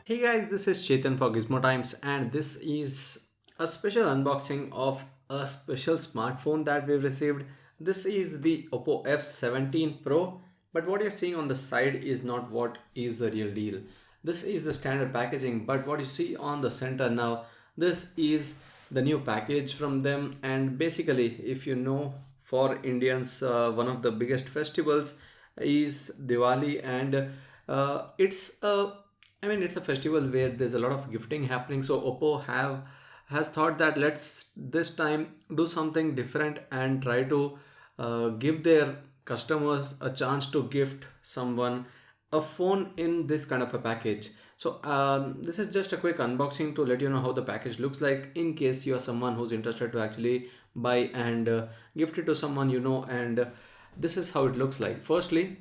Hey guys, this is Chetan for Gizmo Times, and this is a special unboxing of a special smartphone that we've received. This is the OPPO F17 Pro, but what you're seeing on the side is not what is the real deal. This is the standard packaging, but what you see on the center now, this is the new package from them. And basically, if you know, for Indians, one of the biggest festivals is Diwali, and it's a it's a festival where there's a lot of gifting happening. So Oppo have has thought that let's this time do something different and try to give their customers a chance to gift someone a phone in this kind of a package. So this is just a quick unboxing to let you know how the package looks like in case you are someone who's interested to actually buy and gift it to someone you know. And this is how it looks like. Firstly,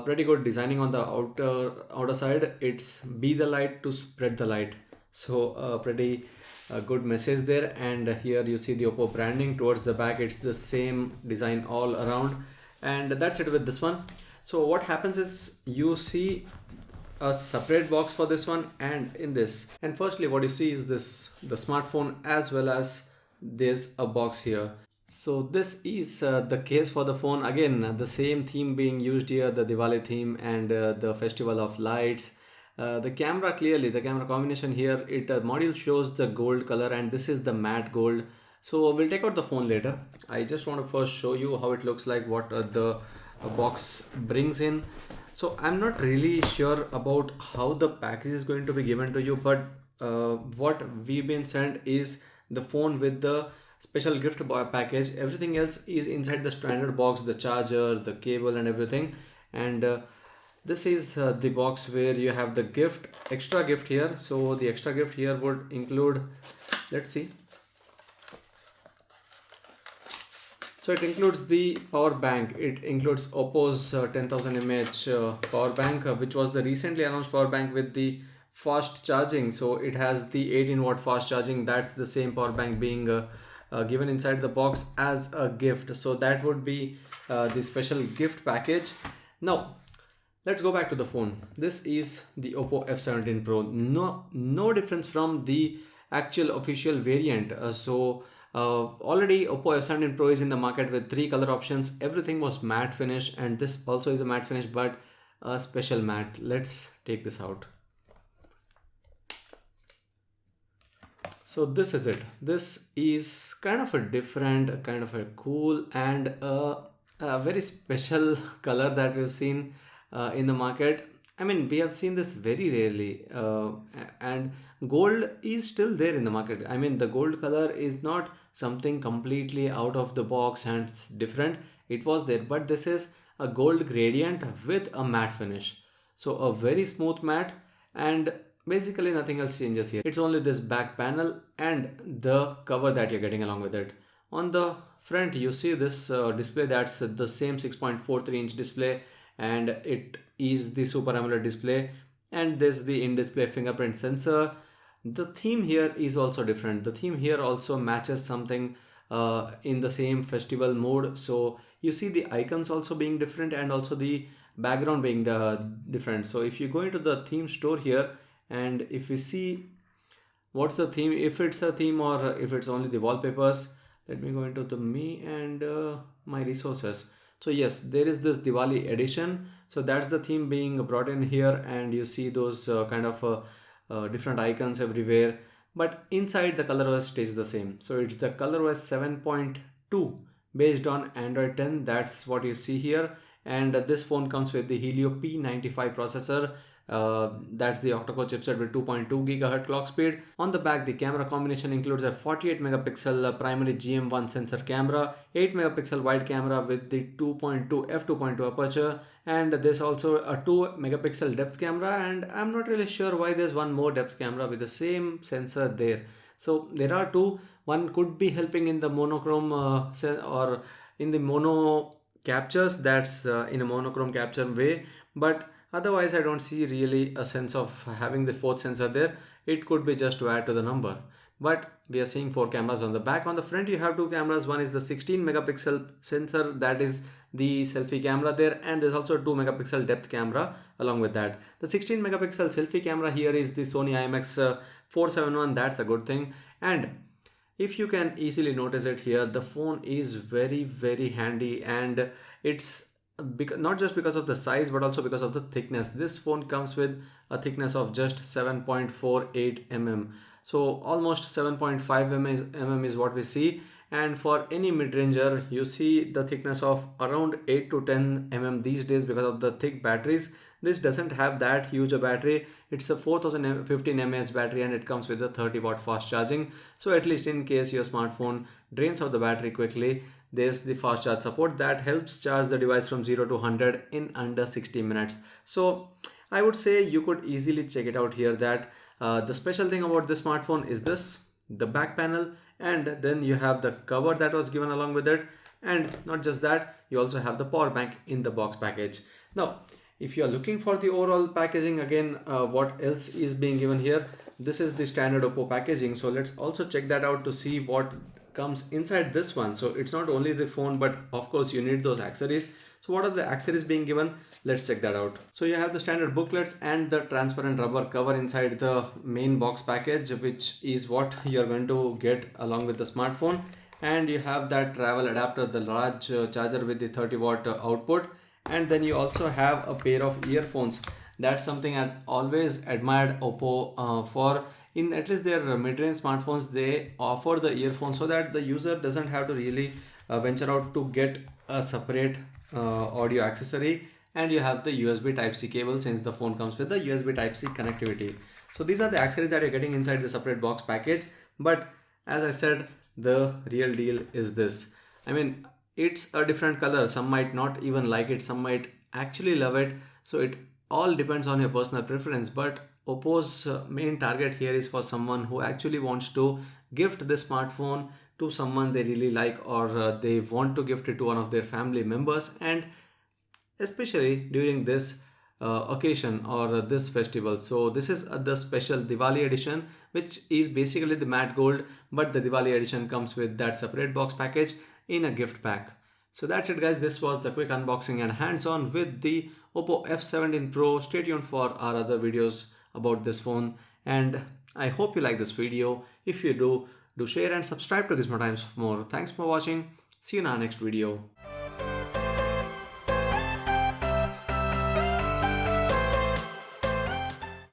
pretty good designing on the outer side. It's be the light to spread the light, so pretty good message there. And here you see the Oppo branding towards the back. It's the same design all around, and that's it with this one. So what happens is you see a separate box for this one and in this, and firstly what you see is this the smartphone, as well as there's a box here. So this is the case for the phone. Again, the same theme being used here, the Diwali theme and the festival of lights. The camera, clearly the camera combination here, it module shows the gold color, and this is the matte gold. So we'll take out the phone later. I just want to first show you how it looks like, what the box brings in. So I'm not really sure about how the package is going to be given to you, but what we've been sent is the phone with the special gift package. Everything else is inside the standard box, the charger, the cable and everything. And this is the box where you have the gift, extra gift here. So the extra gift here would include, let's see. So it includes the power bank. It includes Oppo's 10,000 mAh power bank, which was the recently announced power bank with the fast charging. So it has the 18-watt fast charging. That's the same power bank being given inside the box as a gift. So that would be the special gift package. Now let's go back to the phone. This is the Oppo F17 Pro. No difference from the actual official variant. Already Oppo F17 Pro is in the market with 3 color options. Everything was matte finish, and this also is a matte finish, but a special matte. Let's take this out. So this is it. This is kind of a different, kind of a cool and a very special color that we've seen in the market. We have seen this very rarely, and gold is still there in the market. The gold color is not something completely out of the box and it's different. It was there, but this is a gold gradient with a matte finish. So a very smooth matte, and basically nothing else changes here. It's only this back panel and the cover that you're getting along with it. On the front, you see this display. That's the same 6.43-inch display, and it is the Super AMOLED display, and this the in-display fingerprint sensor. The theme here is also different. The theme here also matches something in the same festival mode. So you see the icons also being different, and also the background being different. So if you go into the theme store here, and if you see what's the theme, if it's a theme or if it's only the wallpapers, let me go into the me and my resources. So yes, there is this Diwali edition. So that's the theme being brought in here, and you see those different icons everywhere. But inside, the ColorOS stays the same. So it's the ColorOS 7.2 based on Android 10. That's what you see here. And this phone comes with the Helio P95 processor. That's the octa-core chipset with 2.2 GHz clock speed. On the back, the camera combination includes a 48 megapixel primary GM1 sensor camera, 8 megapixel wide camera with the 2.2 f2.2 aperture, and there's also a 2 megapixel depth camera. And I'm not really sure why there's one more depth camera with the same sensor there. So there are two. One could be helping in the monochrome or in the mono captures. That's in a monochrome capture way, but otherwise, I don't see really a sense of having the fourth sensor there. It could be just to add to the number. But we are seeing four cameras on the back. On the front you have two cameras. One is the 16 megapixel sensor, that is the selfie camera there, and there's also a 2 megapixel depth camera along with that. The 16 megapixel selfie camera here is the Sony IMX 471. That's a good thing. And if you can easily notice it here, the phone is very handy, and it's not just because of the size but also because of the thickness. This phone comes with a thickness of just 7.48 mm, so almost 7.5 mm is what we see. And for any mid-ranger, you see the thickness of around 8 to 10 mm these days because of the thick batteries. This doesn't have that huge a battery. It's a 4015 mAh battery, and it comes with a 30-watt fast charging. So at least in case your smartphone drains out the battery quickly, there's the fast charge support that helps charge the device from 0 to 100 in under 60 minutes. So I would say you could easily check it out here, that the special thing about this smartphone is this, the back panel, and then you have the cover that was given along with it. And not just that, you also have the power bank in the box package. Now if you are looking for the overall packaging, again, what else is being given here? This is the standard OPPO packaging. So let's also check that out to see what comes inside this one. So it's not only the phone, but of course you need those accessories. So what are the accessories being given? Let's check that out. So you have the standard booklets and the transparent rubber cover inside the main box package, which is what you're going to get along with the smartphone. And you have that travel adapter, the large charger with the 30-watt output. And then you also have a pair of earphones. That's something I always admired OPPO for. In at least their mid-range smartphones, they offer the earphones so that the user doesn't have to really venture out to get a separate audio accessory. And you have the USB Type-C cable, since the phone comes with the USB Type-C connectivity. So these are the accessories that you're getting inside the separate box package. But as I said, the real deal is this. I mean, it's a different color. Some might not even like it, some might actually love it. So it all depends on your personal preference. But Oppo's main target here is for someone who actually wants to gift this smartphone to someone they really like, or they want to gift it to one of their family members, and especially during this occasion or this festival. So this is the special Diwali edition, which is basically the matte gold, but the Diwali edition comes with that separate box package in a gift pack. So that's it guys, this was the quick unboxing and hands-on with the OPPO F17 Pro. Stay tuned for our other videos about this phone, and I hope you like this video. If you do share and subscribe to Gizmo Times for more. Thanks for watching. See you in our next video.